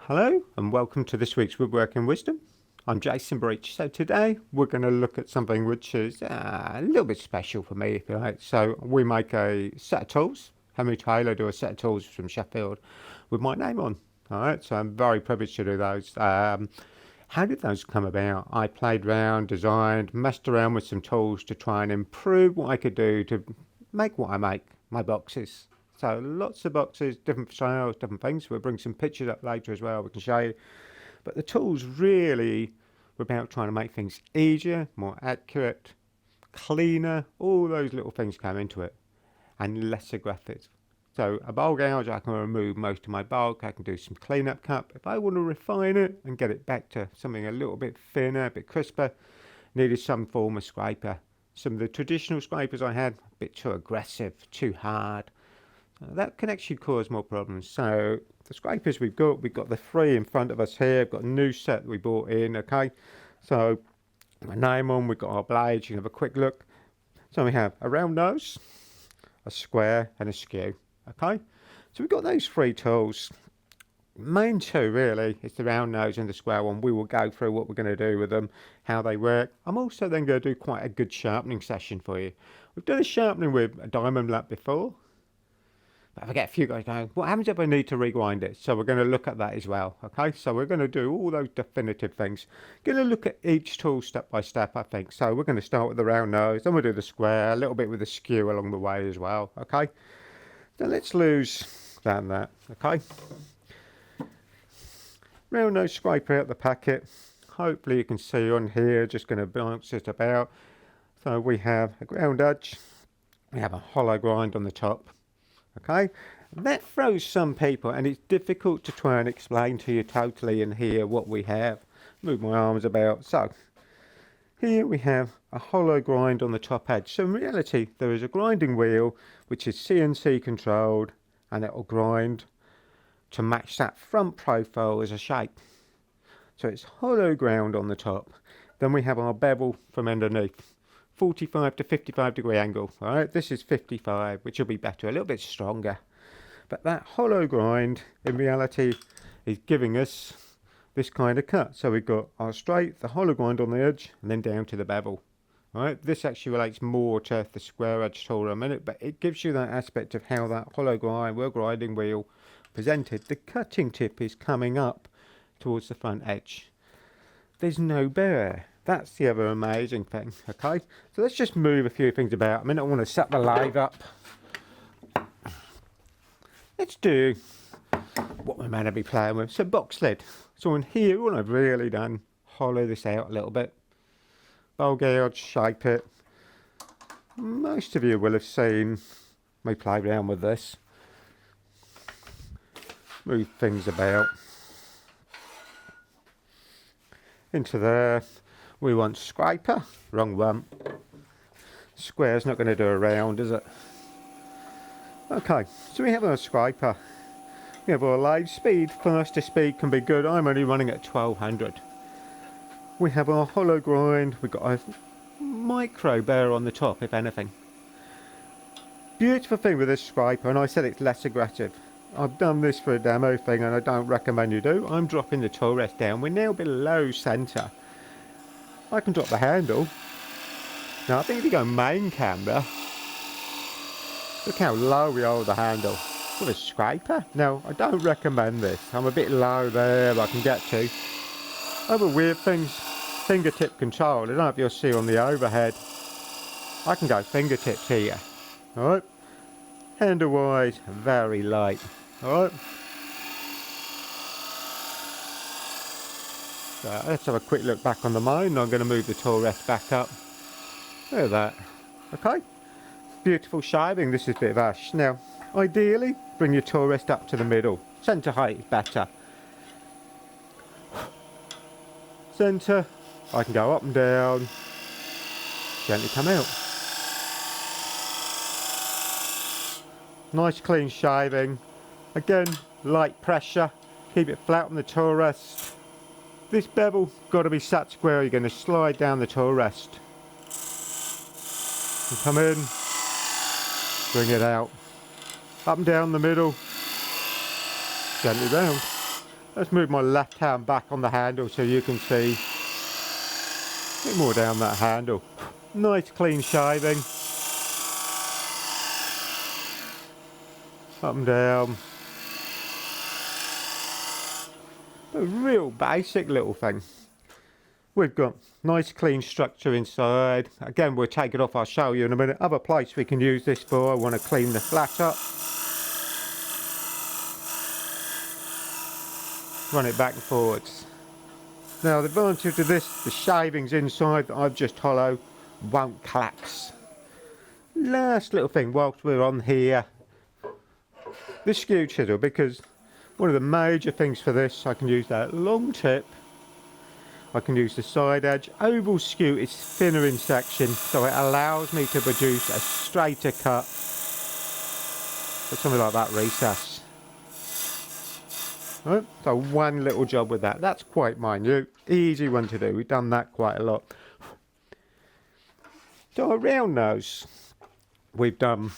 Hello and welcome to this week's Woodworking Wisdom. I'm Jason Breach. So today we're going to look at something which is a little bit special for me, if you like. So we make a set of tools. Henry Taylor do a set of tools from Sheffield with my name on. All right, so I'm very privileged to do those. How did those come about? I played around, designed, messed around with some tools to try and improve what I could do to make what I make, my boxes. So lots of boxes, different styles, different things. We'll bring some pictures up later as well, we can show you. But the tools really were about trying to make things easier, more accurate, cleaner, all those little things came into it, and less aggressive. So a bowl gouge, I can remove most of my bulk, I can do some clean-up cut. If I want to refine it and get it back to something a little bit thinner, a bit crisper, needed some form of scraper. Some of the traditional scrapers I had, a bit too aggressive, too hard. That can actually cause more problems. So the scrapers we've got the three in front of us here. We've got a new set that we bought in, okay? So my name on, we've got our blades, you can have a quick look. So we have a round nose, a square and a skew, okay? So we've got those three tools. Main two really is the round nose and the square one. We will go through what we're going to do with them, how they work. I'm also then going to do quite a good sharpening session for you. We've done a sharpening with a diamond lamp before. I get a few guys going, what happens if I need to regrind it? So we're going to look at that as well, okay? So we're going to do all those definitive things. Going to look at each tool step by step, I think. So we're going to start with the round nose, then we'll do the square, a little bit with the skew along the way as well, okay? So let's lose that, okay? Round nose scraper out the packet. Hopefully you can see on here, just going to bounce it about. So we have a ground edge, we have a hollow grind on the top. Okay, that throws some people, and it's difficult to try and explain to you totally in here what we have. Move my arms about. So here we have a hollow grind on the top edge. So in reality there is a grinding wheel which is CNC controlled, and it will grind to match that front profile as a shape. So it's hollow ground on the top. Then we have our bevel from underneath. 45 to 55 degree angle. All right, this is 55, which will be better, a little bit stronger. But that hollow grind in reality is giving us this kind of cut. So we've got our straight, the hollow grind on the edge, and then down to the bevel. All right, this actually relates more to the square edge tool in a minute, but it gives you that aspect of how that hollow grind, grinding wheel presented. The cutting tip is coming up towards the front edge. There's no burr. That's the other amazing thing, okay? So let's just move a few things about. I want to set the lathe up. Let's do what we're meant to be playing with. So box lid. So in here, all I've really done, hollow this out a little bit. Bowl gouge, shape it. Most of you will have seen me play around with this. Move things about. Into there. We want scraper, wrong one. Square's not going to do a round, is it? Okay, so we have our scraper. We have our lathe speed. Faster speed can be good. I'm only running at 1200. We have our hollow grind. We've got a micro burr on the top, if anything. Beautiful thing with this scraper, and I said it's less aggressive. I've done this for a demo thing, and I don't recommend you do. I'm dropping the tool rest down. We're now below centre. I can drop the handle. Now I think if you go main camera, look how low we hold the handle with a scraper. Now I don't recommend this. I'm a bit low there, I can get to. Other weird things, fingertip control. I don't know if you'll see on the overhead. I can go fingertips here. Alright. Handle wise, very light. Alright. So let's have a quick look back on the mine. I'm going to move the tool rest back up. Look at that. Okay. Beautiful shading. This is a bit of ash. Now, ideally, bring your tool rest up to the middle. Centre height is better. Centre. I can go up and down. Gently come out. Nice clean shaving. Again, light pressure. Keep it flat on the tool rest. This bevel got to be sat square. You're going to slide down the tool rest. And come in, bring it out. Up and down the middle, gently round. Let's move my left hand back on the handle so you can see a bit more down that handle. Nice clean shaving. Up and down. A real basic little thing. We've got nice clean structure inside. Again, we'll take it off, I'll show you in a minute. Other place we can use this for, I want to clean the flat up. Run it back and forwards. Now the advantage of this, the shavings inside that I've just hollowed won't collapse. Last little thing whilst we're on here, the skew chisel, because one of the major things for this, I can use that long tip, I can use the side edge. Oval skew is thinner in section, so it allows me to produce a straighter cut for something like that recess. Right, so one little job with that. That's quite minute, easy one to do. We've done that quite a lot. So around those, we've done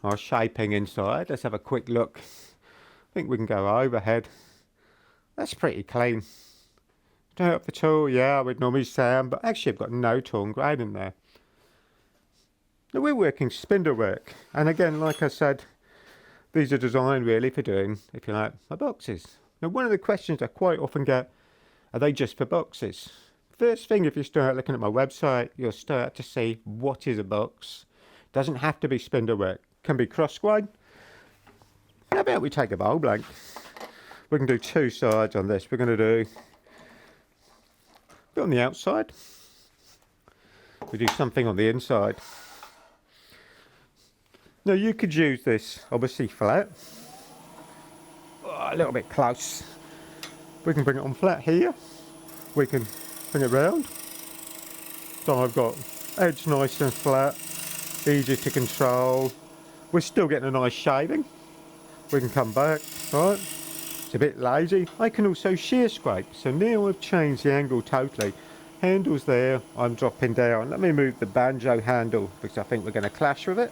our shaping inside. Let's have a quick look. I think we can go overhead. That's pretty clean. Turn up the tool, yeah, I would normally sand, but actually I've got no tool and grade in there. Now we're working spindle work, and again, like I said, these are designed really for doing, if you like, my boxes. Now one of the questions I quite often get, are they just for boxes? First thing, if you start looking at my website, you'll start to see what is a box. Doesn't have to be spindle work, can be cross grain. How about we take a bowl blank? We can do two sides on this. We're going to do a bit on the outside. We do something on the inside. Now you could use this obviously flat. Oh, a little bit close. We can bring it on flat here. We can bring it round. So I've got edge nice and flat, easy to control. We're still getting a nice shaving. We can come back, right? It's a bit lazy. I can also shear scrape. So now I've changed the angle totally. Handle's there, I'm dropping down. Let me move the banjo handle because I think we're going to clash with it.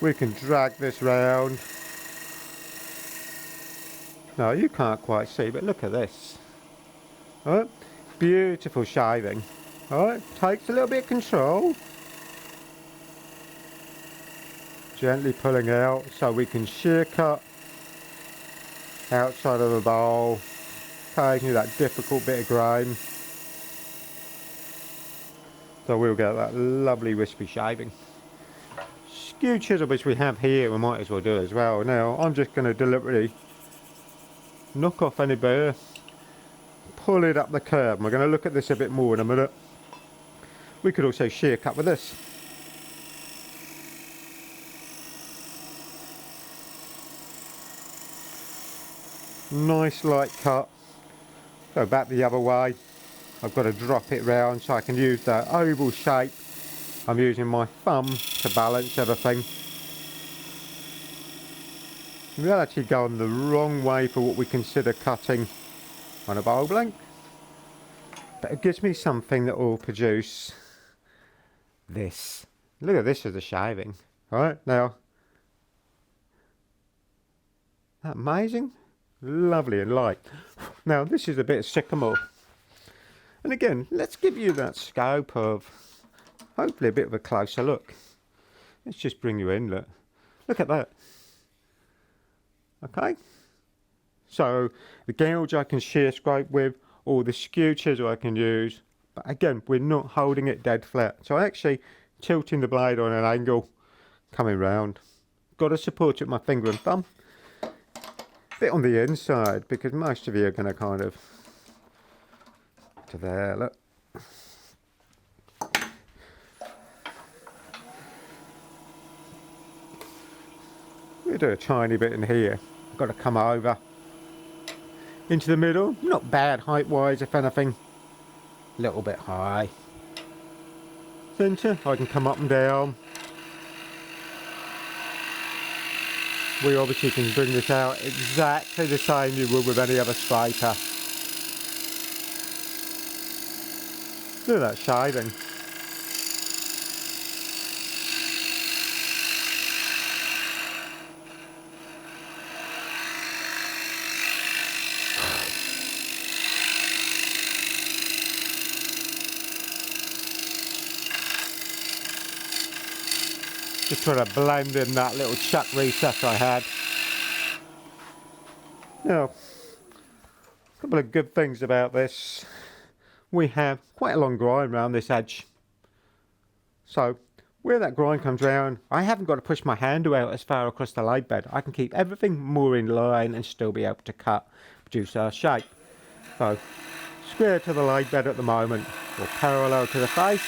We can drag this round. No, you can't quite see, but look at this. All right, beautiful shaving. All right, takes a little bit of control. Gently pulling out so we can shear cut outside of the bowl, taking that difficult bit of grain. So we'll get that lovely wispy shaving. Skew chisel which we have here, we might as well do as well. Now I'm just going to deliberately knock off any burr, pull it up the curve. We're going to look at this a bit more in a minute. We could also shear cut with this. Nice light cut. Go back the other way. I've got to drop it round so I can use that oval shape. I'm using my thumb to balance everything. We're actually going the wrong way for what we consider cutting on a bowl blank. But it gives me something that will produce this. Look at this as a shaving. Alright, now. Isn't that amazing? Lovely and light. Now this is a bit of sycamore. And again, let's give you that scope of hopefully a bit of a closer look. Let's just bring you in, look. Look at that. Okay. So the gouge I can shear scrape with, or the skew chisel I can use. But again, we're not holding it dead flat. So actually tilting the blade on an angle, coming round. Got to support it with my finger and thumb. Bit on the inside, because most of you are going to kind of to there, look. We do a tiny bit in here. I've got to come over into the middle. Not bad height wise, if anything. A little bit high. Centre, I can come up and down. We obviously can bring this out exactly the same you would with any other scraper. Look at that shaving. Just trying to blend in that little chuck recess I had. Now, a couple of good things about this. We have quite a long grind around this edge. So where that grind comes round, I haven't got to push my handle out as far across the lathe bed. I can keep everything more in line and still be able to produce our shape. So square to the lathe bed at the moment, or parallel to the face.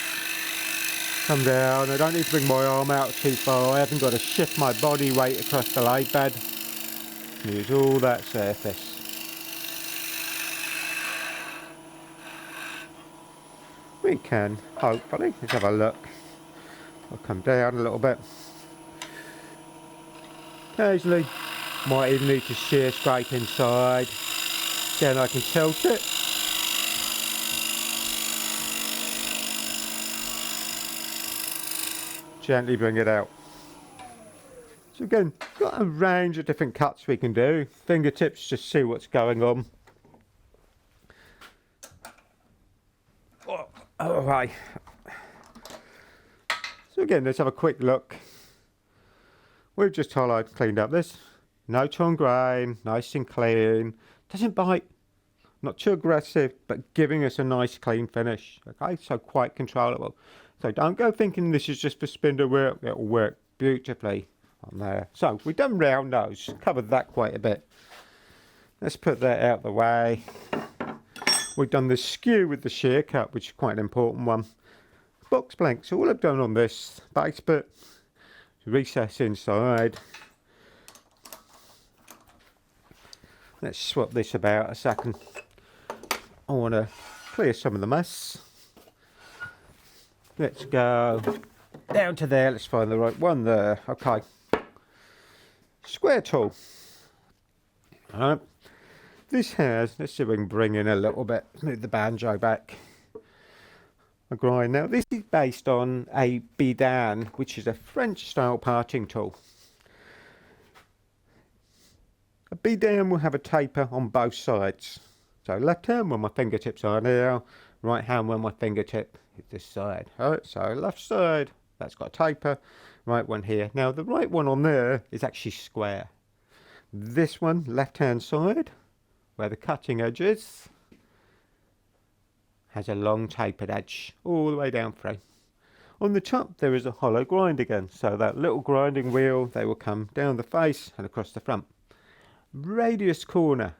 Come down, I don't need to bring my arm out too far, I haven't got to shift my body weight across the lathe bed. Use all that surface. We can, hopefully, let's have a look. I'll come down a little bit. Occasionally, might even need to shear scrape inside. Then I can tilt it. Gently bring it out. So again, got a range of different cuts we can do. Fingertips, just see what's going on. Oh, right. So again, let's have a quick look. We've just cleaned up this. No torn grain, nice and clean. Doesn't bite. Not too aggressive, but giving us a nice clean finish. Okay, so quite controllable. So don't go thinking this is just for spindle work. It'll work beautifully on there. So we've done round nose, covered that quite a bit. Let's put that out the way. We've done the skew with the shear cut, which is quite an important one. Box blank. So all I've done on this base bit, recess inside. Let's swap this about a second. I want to clear some of the mess. Let's go down to there. Let's find the right one there. Okay. Square tool. Alright. This has, let's see if we can bring in a little bit, move the banjo back. A grind. Now this is based on a bidan, which is a French style parting tool. A bidan will have a taper on both sides. So left hand where my fingertips are now, right hand where my fingertip is this side. Alright, so left side, that's got a taper, right one here. Now the right one on there is actually square. This one, left hand side, where the cutting edge is, has a long tapered edge all the way down through. On the top there is a hollow grind again, so that little grinding wheel, they will come down the face and across the front. Radius corner,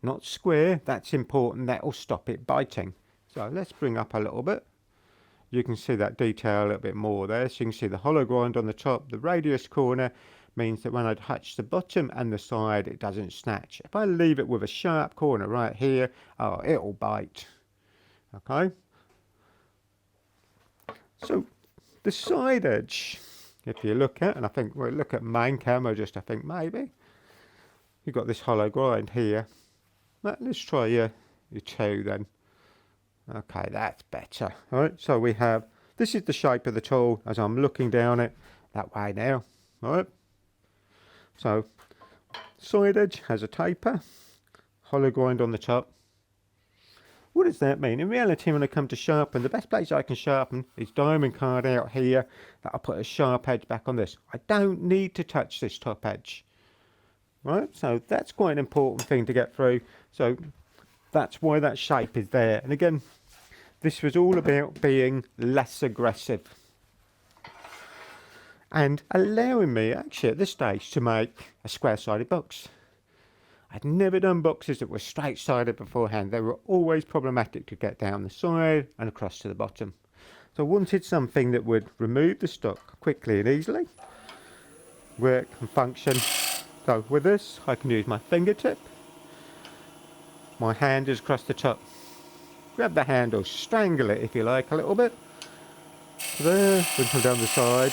not square, that's important, that will stop it biting. So let's bring up a little bit. You can see that detail a little bit more there. So you can see the hollow grind on the top. The radius corner means that when I touch the bottom and the side, it doesn't snatch. If I leave it with a sharp corner right here, oh, it'll bite. Okay. So the side edge, if you look at, and I think we'll look at main camera just, I think maybe. You've got this hollow grind here. Let's try your two then. Okay, that's better. All right, so we have, this is the shape of the tool as I'm looking down it that way now. All right. So side edge has a taper, hollow grind on the top. What does that mean? In reality, when I come to sharpen, the best place I can sharpen is diamond card out here. That'll put a sharp edge back on this. I don't need to touch this top edge. Right, so that's quite an important thing to get through. So that's why that shape is there. And again, this was all about being less aggressive and allowing me actually at this stage to make a square-sided box. I'd never done boxes that were straight-sided beforehand. They were always problematic to get down the side and across to the bottom. So I wanted something that would remove the stock quickly and easily, work and function. So with this, I can use my fingertip. My hand is across the top. Grab the handle, strangle it if you like a little bit. There, then come down the side.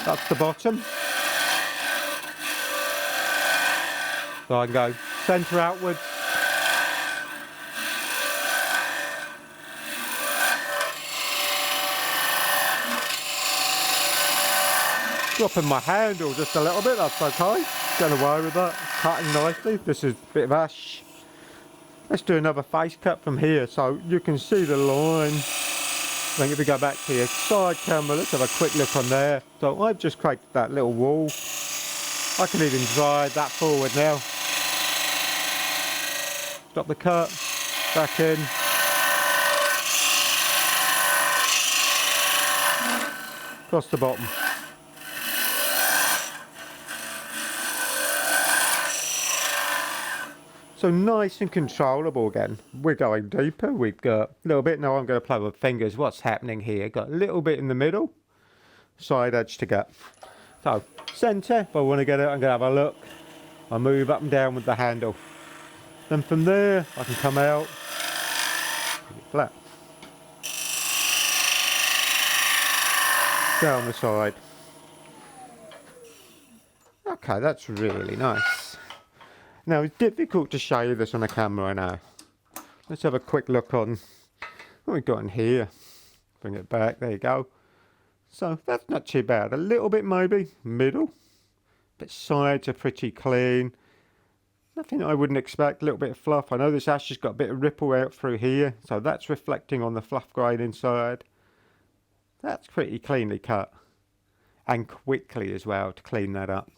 That's the bottom. So I can go centre outwards. Dropping my handle just a little bit, that's okay. Get away with that. Cutting nicely. This is a bit of ash. Let's do another face cut from here so you can see the line. Then if we go back to your side camera, let's have a quick look on there. So I've just created that little wall. I can even drive that forward now. Stop the cut, back in. Across the bottom. So nice and controllable again. We're going deeper. We've got a little bit. Now I'm going to play with fingers. What's happening here? Got a little bit in the middle. Side edge to get. So centre, if I want to get it, I'm going to have a look. I move up and down with the handle. Then from there, I can come out. Flat. Down the side. Okay, that's really nice. Now it's difficult to show you this on a camera now. Let's have a quick look on what we've got in here. Bring it back, there you go. So that's not too bad. A little bit maybe, middle. But sides are pretty clean. Nothing I wouldn't expect, a little bit of fluff. I know this ash has got a bit of ripple out through here. So that's reflecting on the fluff grain inside. That's pretty cleanly cut. And quickly as well to clean that up.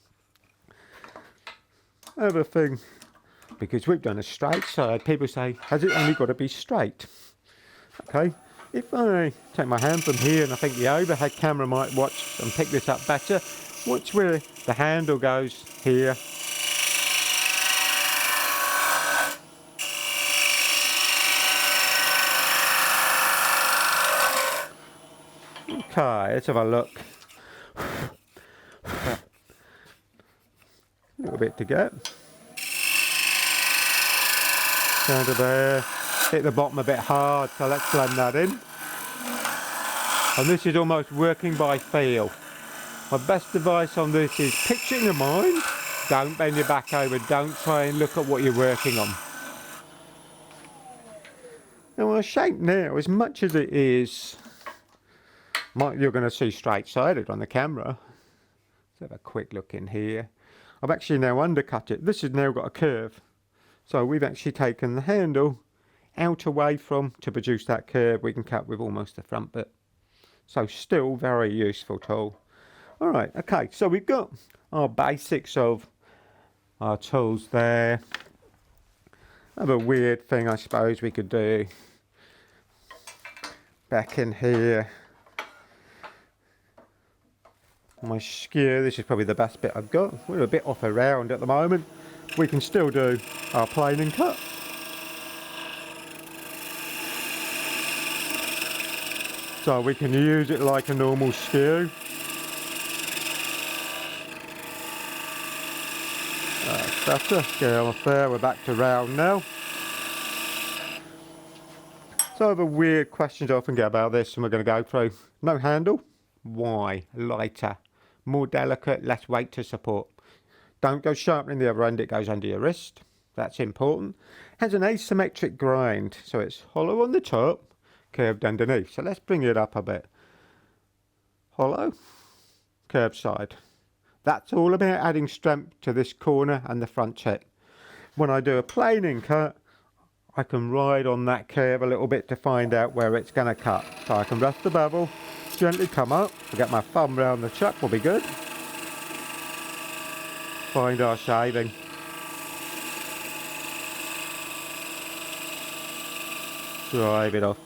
Other thing, because we've done a straight side, people say, has it only got to be straight? Okay, if I take my hand from here, and I think the overhead camera might watch and pick this up better, watch where the handle goes here. Okay, let's have a look. A little bit to go. Down to there. Hit the bottom a bit hard, so let's blend that in. And this is almost working by feel. My best advice on this is picture in your mind. Don't bend your back over. Don't try and look at what you're working on. Now our shape now, as much as it is, you're going to see straight-sided on the camera. Let's have a quick look in here. I've actually now undercut it. This has now got a curve. So we've actually taken the handle out away from to produce that curve. We can cut with almost the front bit. So still very useful tool. All right, okay, so we've got our basics of our tools there. Another weird thing I suppose we could do back in here. My skewer, this is probably the best bit I've got. We're a bit off around at the moment. We can still do our plane and cut. So we can use it like a normal skew. That's better. Scale off there, we're back to round now. So I have a weird questions I often get about this and we're going to go through. No handle. Why? Lighter. More delicate, less weight to support. Don't go sharpening the other end, it goes under your wrist. That's important. Has an asymmetric grind, so it's hollow on the top, curved underneath. So let's bring it up a bit. Hollow, curved side. That's all about adding strength to this corner and the front tip. When I do a planing cut, I can ride on that curve a little bit to find out where it's going to cut. So I can rest the bevel, gently come up, I'll get my thumb round the chuck, will be good. Find our shaving. Drive it off.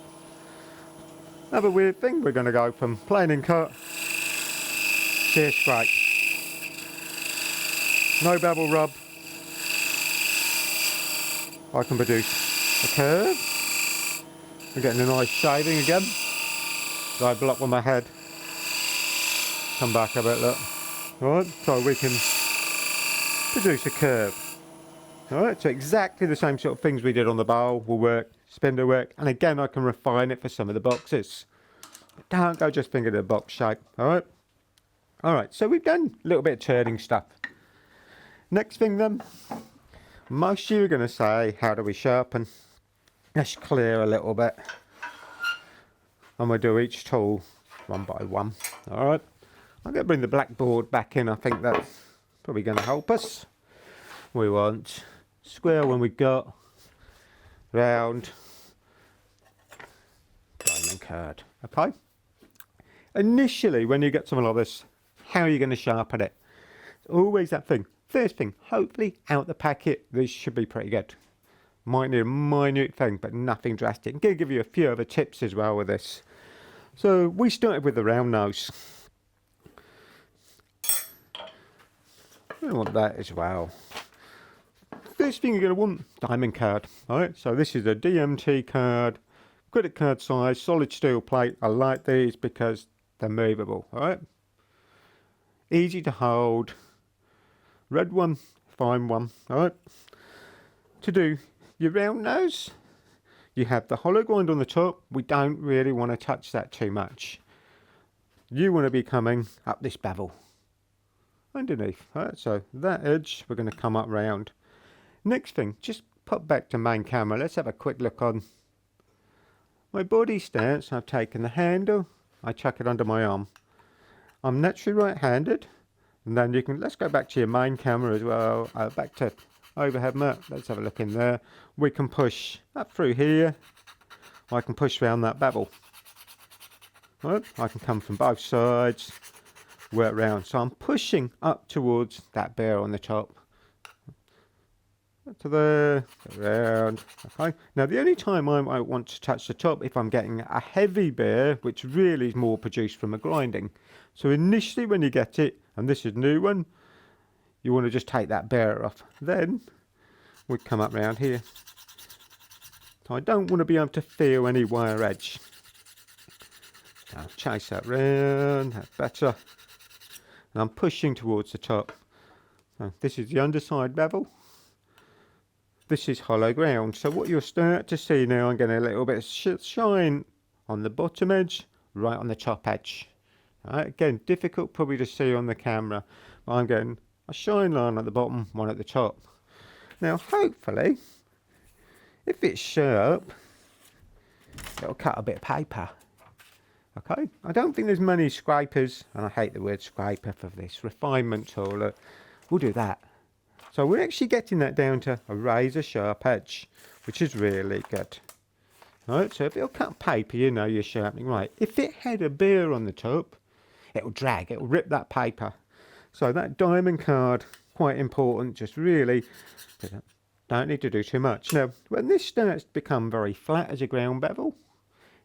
Another weird thing, we're going to go from planing cut, shear scrape. No bevel rub. I can produce a curve. I'm getting a nice shaving again. I block with my head. Come back a bit, look. Alright, so we can produce a curve. Alright, so exactly the same sort of things we did on the bowl will work, spindle work, and again I can refine it for some of the boxes. But don't go just finger the box shape, alright? Alright, so we've done a little bit of turning stuff. Next thing then, most of you are going to say, how do we sharpen? Let's clear a little bit. And we'll do each tool one by one. Alright, I'm going to bring the blackboard back in. I think that's probably going to help us. We want square when we got round, diamond curd. Okay. Initially, when you get something like this, how are you going to sharpen it? It's always that thing. First thing, hopefully out the packet, this should be pretty good. Might need a minute thing, but nothing drastic. I'm going to give you a few other tips as well with this. So we started with the round nose. We want that as well. First thing you're going to want, diamond card. Alright, so this is a DMT card, credit card size, solid steel plate. I like these because they're movable. Alright, easy to hold. Red one, fine one. Alright, to do your round nose, you have the hollow grind on the top. We don't really want to touch that too much. You want to be coming up this bevel underneath. Alright, so that edge we're going to come up round. Next thing, just pop back to main camera. Let's have a quick look on my body stance. I've taken the handle, I chuck it under my arm. I'm naturally right-handed, and then you can, let's go back to your main camera as well, back to overhead mat. Let's have a look in there. We can push up through here. I can push around that bevel. Right, I can come from both sides, work round. So I'm pushing up towards that bear on the top. To there, around. Okay. Now the only time I might want to touch the top if I'm getting a heavy bear, which really is more produced from a grinding. So initially when you get it, and this is a new one, you want to just take that bear off. Then we come up round here. So I don't want to be able to feel any wire edge. I'll chase that round, that's better. And I'm pushing towards the top. So this is the underside bevel. This is hollow ground. So what you'll start to see now, I'm getting a little bit of shine on the bottom edge, right on the top edge. Right, again, difficult probably to see on the camera, but I'm getting a shine line at the bottom, one at the top. Now, hopefully, if it's sharp, it'll cut a bit of paper. Okay, I don't think there's many scrapers, and I hate the word scraper for this refinement tool. We'll do that. So we're actually getting that down to a razor sharp edge, which is really good. Right, so if it'll cut paper, you know you're sharpening right. If it had a bear on the top, it'll drag, it'll rip that paper. So that diamond card, quite important, just really don't need to do too much. Now, when this starts to become very flat as a ground bevel,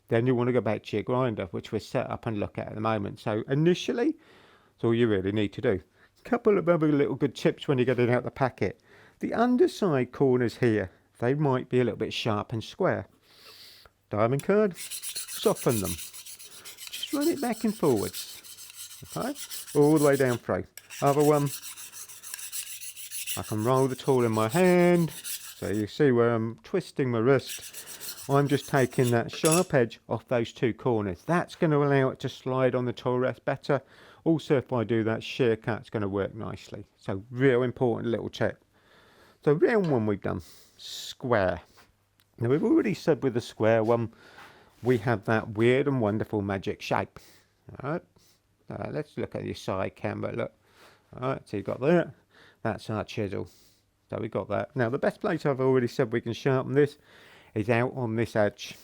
then you want to go back to your grinder, which we're set up and look at the moment. So initially, that's all you really need to do. A couple of other little good tips when you're getting out the packet. The underside corners here, they might be a little bit sharp and square. Diamond card, soften them. Just run it back and forwards. Okay, all the way down through. Other one, I can roll the tool in my hand. So you see where I'm twisting my wrist. I'm just taking that sharp edge off those two corners. That's going to allow it to slide on the tool rest better. Also, if I do that shear cut, it's going to work nicely. So real important little tip. So round one we've done, square. Now we've already said with the square one, we have that weird and wonderful magic shape. All right, let's look at your side camera, look. All right, so you've got that, that's our chisel. So we got that. Now the best place I've already said we can sharpen this is out on this edge.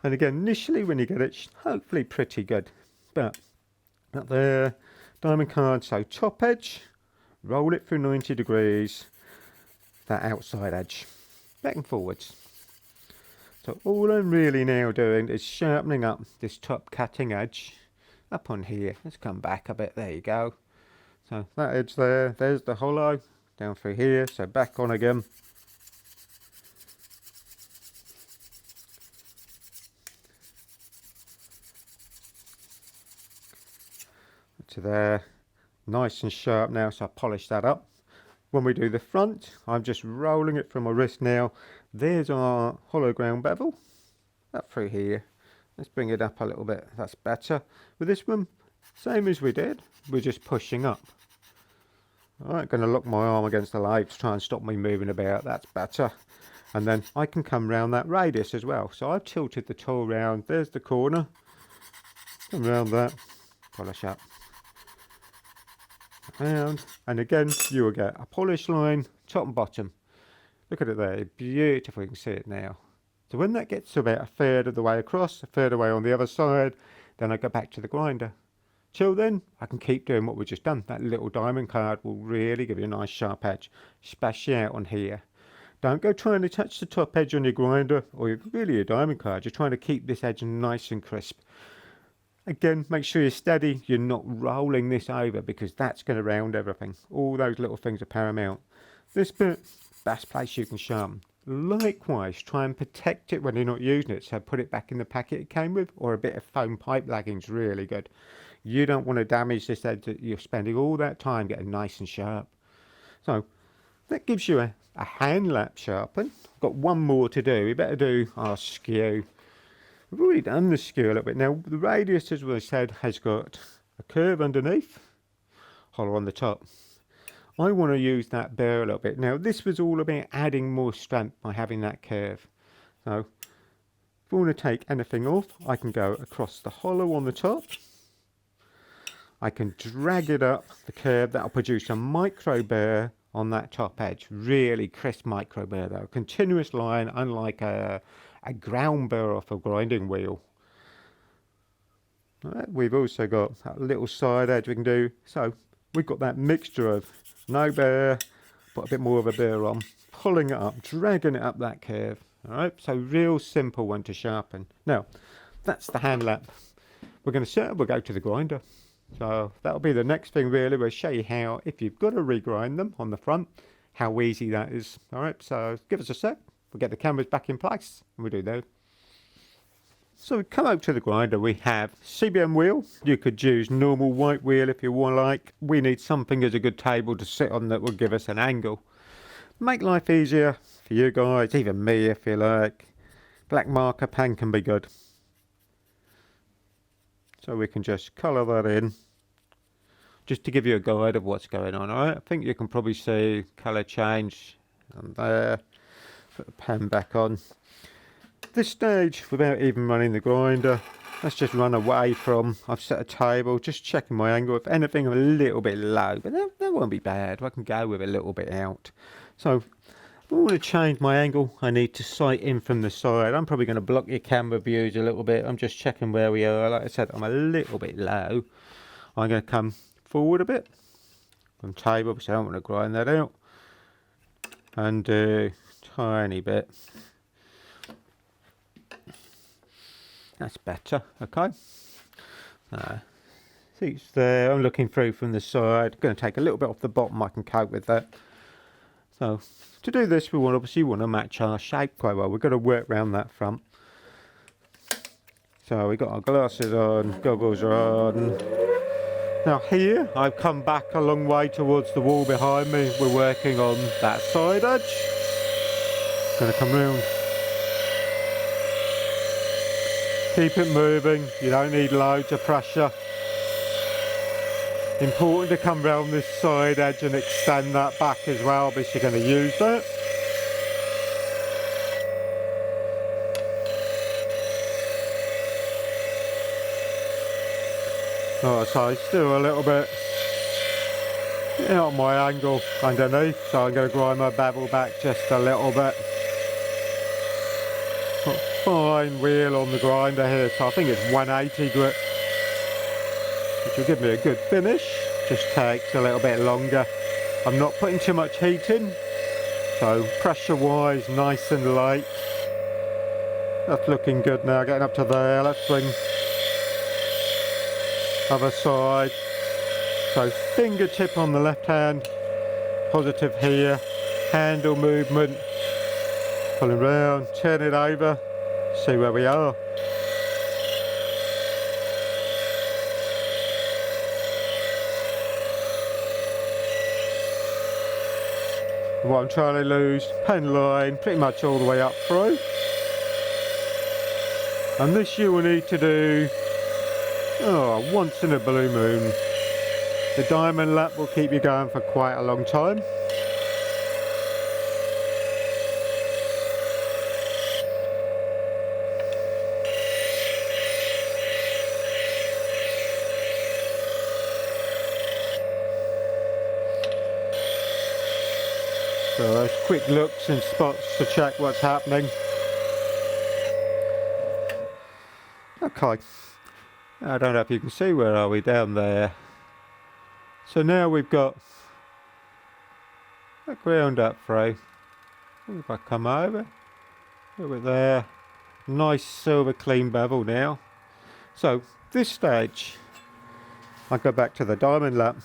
And again, initially when you get it, hopefully pretty good. But up there, diamond card, so top edge, roll it through 90 degrees, that outside edge, back and forwards. So all I'm really now doing is sharpening up this top cutting edge up on here. Let's come back a bit, there you go. So that edge there, there's the hollow, down through here, so back on again. To there, nice and sharp now, so I polish that up. When we do the front, I'm just rolling it from my wrist now. There's our hollow ground bevel, up through here. Let's bring it up a little bit, that's better. With this one, same as we did, we're just pushing up. Alright, going to lock my arm against the lathe to try and stop me moving about, that's better. And then I can come round that radius as well. So I've tilted the tool round, there's the corner, come round that, polish up. Round, and again you will get a polish line top and bottom. Look at it there, beautiful, you can see it now. So when that gets to about a third of the way across, a third of the way on the other side, then I go back to the grinder. Till then, I can keep doing what we've just done. That little diamond card will really give you a nice sharp edge, especially out on here. Don't go trying to touch the top edge on your grinder or really your diamond card. You're trying to keep this edge nice and crisp. Again, make sure you're steady. You're not rolling this over because that's going to round everything. All those little things are paramount. This bit, best place you can sharpen. Likewise, try and protect it when you're not using it. So put it back in the packet it came with, or a bit of foam pipe lagging is really good. You don't want to damage this edge that you're spending all that time getting nice and sharp. So that gives you a hand lap sharpen. Got one more to do. We better do our skew. We've already done the skew a little bit. Now the radius, as we said, has got a curve underneath, hollow on the top. I want to use that burr a little bit. Now this was all about adding more strength by having that curve. So if I want to take anything off, I can go across the hollow on the top. I can drag it up the curve. That'll produce a micro burr on that top edge. Really crisp micro burr though. Continuous line, unlike a ground burr off a grinding wheel. Right, we've also got that little side edge we can do. So we've got that mixture of no burr, put a bit more of a burr on, pulling it up, dragging it up that curve. All right, so real simple one to sharpen. Now, that's the hand lap. We're going to set up, we'll go to the grinder. So that'll be the next thing really. We'll show you how, if you've got to regrind them on the front, how easy that is. All right, so give us a sec. We'll get the cameras back in place and we'll do that. So we come up to the grinder, we have CBM wheel. You could use normal white wheel if you want like. We need something as a good table to sit on that will give us an angle. Make life easier for you guys, even me if you like. Black marker pen can be good. So we can just colour that in. Just to give you a guide of what's going on, alright? I think you can probably see colour change and there. Put the pen back on. This stage, without even running the grinder, let's just run away from, I've set a table, just checking my angle. If anything, I'm a little bit low, but that won't be bad. I can go with a little bit out. So, if I want to change my angle, I need to sight in from the side. I'm probably going to block your camera views a little bit. I'm just checking where we are. Like I said, I'm a little bit low. I'm going to come forward a bit from table, because I don't want to grind that out. And tiny bit. That's better, okay. Seats there, I'm looking through from the side. Going to take a little bit off the bottom, I can cope with that. So, to do this, we obviously want to match our shape quite well. We've got to work around that front. So, we've got our glasses on, goggles are on. Now here, I've come back a long way towards the wall behind me. We're working on that side edge. Going to come round. Keep it moving, you don't need loads of pressure. Important to come round this side edge and extend that back as well because you're going to use that. Oh, so still a little bit on my angle underneath, so I'm going to grind my bevel back just a little bit. Got fine wheel on the grinder here, so I think it's 180 grit, which will give me a good finish. Just takes a little bit longer. I'm not putting too much heat in, so pressure wise nice and light. That's looking good now, getting up to there. Let's bring other side. So fingertip on the left hand, positive here, handle movement, pulling round, turn it over, see where we are. What I'm trying to lose, pen line pretty much all the way up through. And this you will need to do once in a blue moon. The diamond lap will keep you going for quite a long time. So those quick looks and spots to check what's happening. Okay, I don't know if you can see, where are we, down there. So now we've got the ground up through. If I come over there, nice silver clean bevel now. So this stage, I go back to the diamond lap.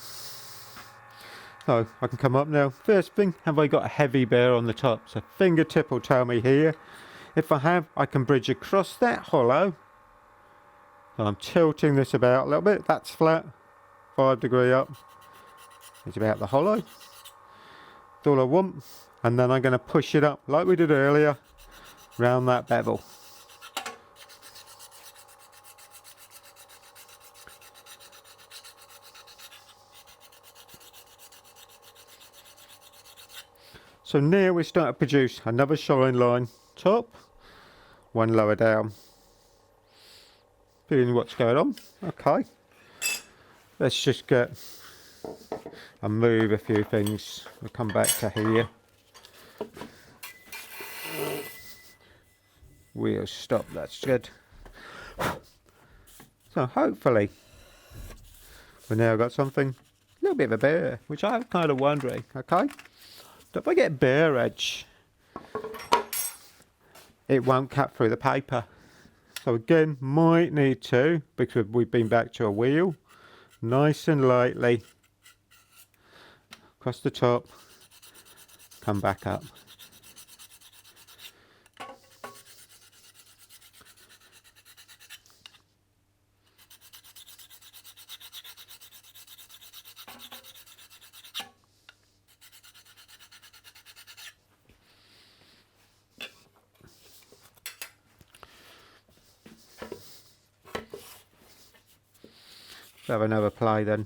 So I can come up now. First thing, have I got a heavy bear on the top? So fingertip will tell me here. If I have, I can bridge across that hollow. So I'm tilting this about a little bit. That's flat. 5 degree up. It's about the hollow. That's all I want. And then I'm going to push it up like we did earlier, round that bevel. So now we start to produce another shine line top, one lower down. Feeling what's going on. Okay. Let's just get and move a few things. We'll come back to here. We'll stop, that's good. So hopefully we've now got something, a little bit of a bear, which I'm kind of wondering, okay? So if I get bare edge, it won't cut through the paper. So again, might need to, because we've been back to a wheel, nice and lightly, across the top, come back up. Have another play then.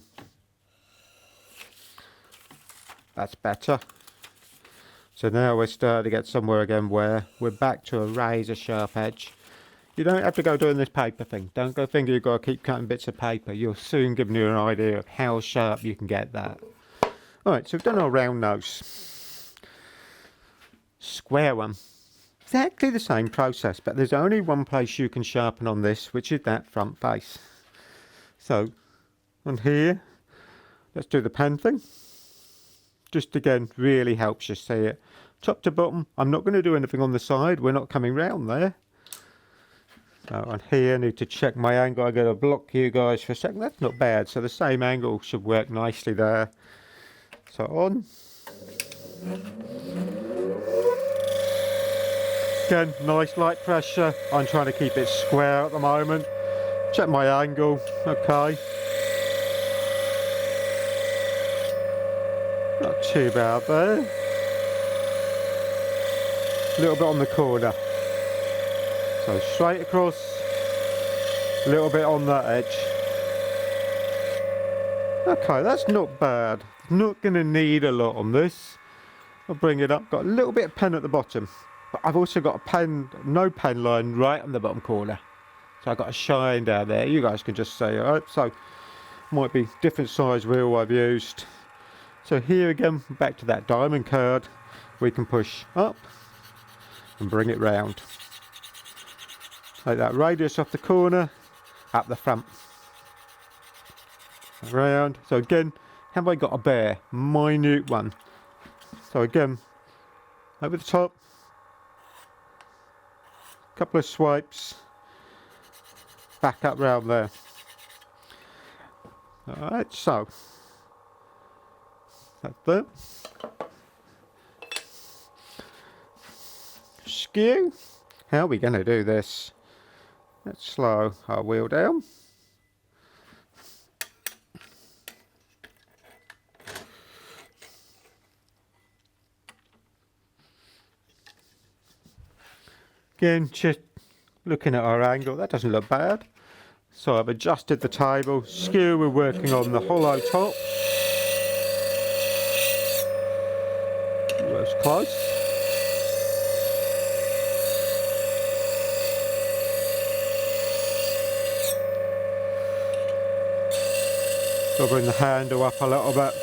That's better. So now we're starting to get somewhere again where we're back to a razor sharp edge. You don't have to go doing this paper thing. Don't go thinking you've got to keep cutting bits of paper. You'll soon give you an idea of how sharp you can get that. Alright, so we've done our round nose. Square one. Exactly the same process, but there's only one place you can sharpen on this, which is that front face. So on here, let's do the pen thing. Just again, really helps you see it. Top to bottom, I'm not going to do anything on the side. We're not coming round there. So on here, I need to check my angle. I'm going to block you guys for a second. That's not bad. So the same angle should work nicely there. So on. Again, nice light pressure. I'm trying to keep it square at the moment. Check my angle. Okay. Not too bad there. A little bit on the corner. So straight across, a little bit on that edge. Okay, that's not bad. Not going to need a lot on this. I'll bring it up. Got a little bit of pen at the bottom. But I've also got a pen, no pen line right on the bottom corner. So I've got a shine down there. You guys can just say, alright, so might be different size wheel I've used. So here again, back to that diamond card, we can push up and bring it round. Like that radius off the corner, up the front. Round. So again, have I got a bare, minute one? So again, over the top, couple of swipes, back up round there. Alright, so that's that. Skew. How are we going to do this? Let's slow our wheel down. Again, just looking at our angle, that doesn't look bad. So I've adjusted the table. Skew, we're working on the hollow top. That's close. So I'll bring the handle up a little bit.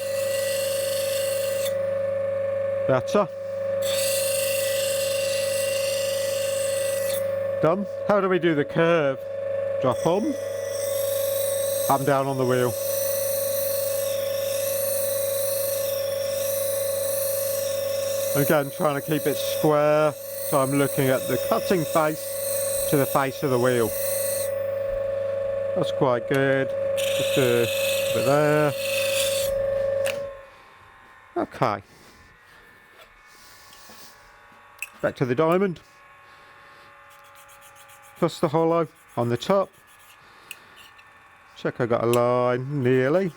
Better. Done. How do we do the curve? Drop on. Up and down on the wheel. Again, trying to keep it square, so I'm looking at the cutting face to the face of the wheel. That's quite good. Just a bit there. Okay. Back to the diamond. Plus the hollow on the top. Check I got a line nearly.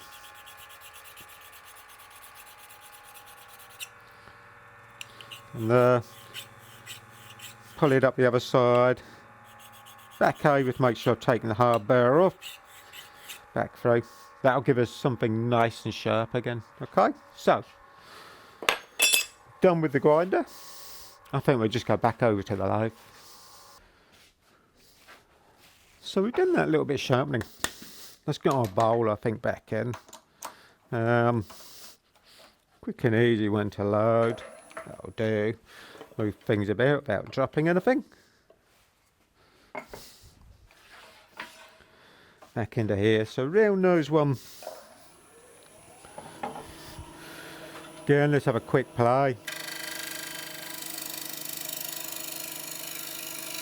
And there. Pull it up the other side. Back over to make sure I've taken the hard bearer off. Back through. That'll give us something nice and sharp again. Okay, so done with the grinder. I think we'll just go back over to the lathe. So we've done that little bit of sharpening. Let's get our bowl, I think, back in. Quick and easy one to load. That'll do. Move things about without dropping anything. Back into here. So round nose one. Again, let's have a quick play.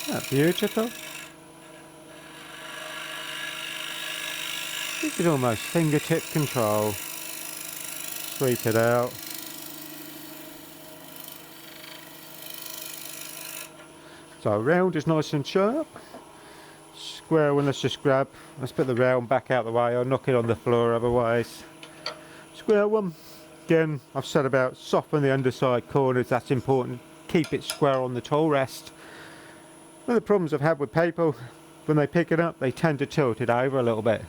That's beautiful. This is almost fingertip control. Sweep it out. So round is nice and sharp. Square one, let's just grab. Let's put the round back out the way. I'll knock it on the floor otherwise. Square one. Again, I've said about soften the underside corners. That's important. Keep it square on the tool rest. One of the problems I've had with people, when they pick it up, they tend to tilt it over a little bit.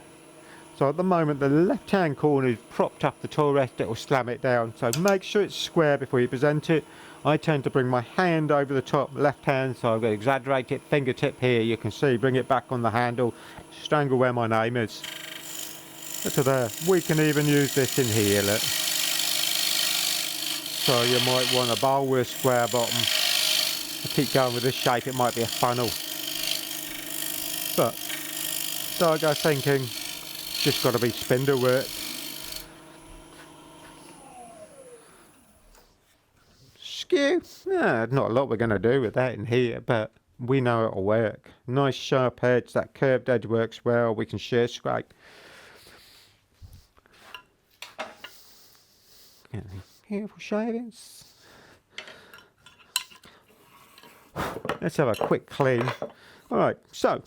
So at the moment, the left-hand corner is propped up the tool rest. It will slam it down. So make sure it's square before you present it. I tend to bring my hand over the top, left hand, so I'm going to exaggerate it, fingertip here, you can see, bring it back on the handle, strangle where my name is. Look at there, we can even use this in here, look. So you might want a bowl with a square bottom. I keep going with this shape, it might be a funnel. But, so I go thinking, just got to be spindle work. Skew, yeah, not a lot we're going to do with that in here, but we know it'll work. Nice sharp edge, that curved edge works well, we can shear scrape. Beautiful shavings. Let's have a quick clean. Alright, so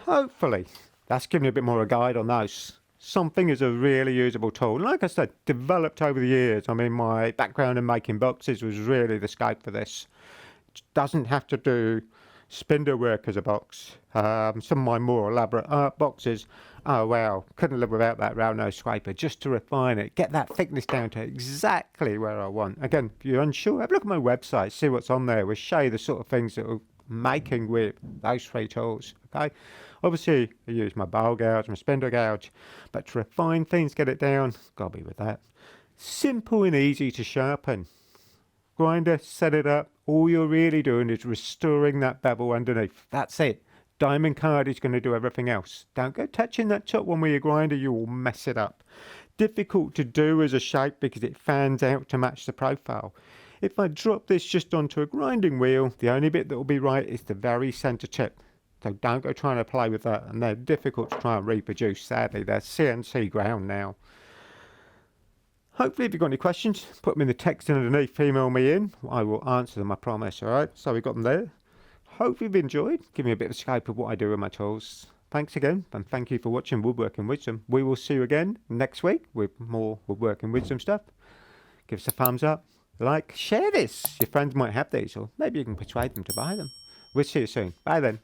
hopefully that's given you a bit more of a guide on those. Something is a really usable tool. And like I said, developed over the years. I mean, my background in making boxes was really the scope for this. It doesn't have to do spindle work as a box. Some of my more elaborate art boxes, oh wow, couldn't live without that round nose scraper, just to refine it, get that thickness down to exactly where I want. Again, if you're unsure, have a look at my website, see what's on there. We'll show you the sort of things that we're making with those three tools, okay? Obviously, I use my bowl gouge, my spindle gouge, but to refine things, get it down, gotta be with that. Simple and easy to sharpen. Grinder, set it up. All you're really doing is restoring that bevel underneath. That's it. Diamond card is going to do everything else. Don't go touching that top one with your grinder, you will mess it up. Difficult to do as a shape because it fans out to match the profile. If I drop this just onto a grinding wheel, the only bit that will be right is the very centre tip. So don't go trying to play with that, and they're difficult to try and reproduce, sadly. They're CNC ground now. Hopefully if you've got any questions, put them in the text underneath, email me in. I will answer them, I promise, alright? So we've got them there. Hopefully you've enjoyed. Give me a bit of a scope of what I do with my tools. Thanks again, and thank you for watching Woodworking Wisdom. We will see you again next week with more Woodworking Wisdom stuff. Give us a thumbs up, like, share this. Your friends might have these, or maybe you can persuade them to buy them. We'll see you soon. Bye then.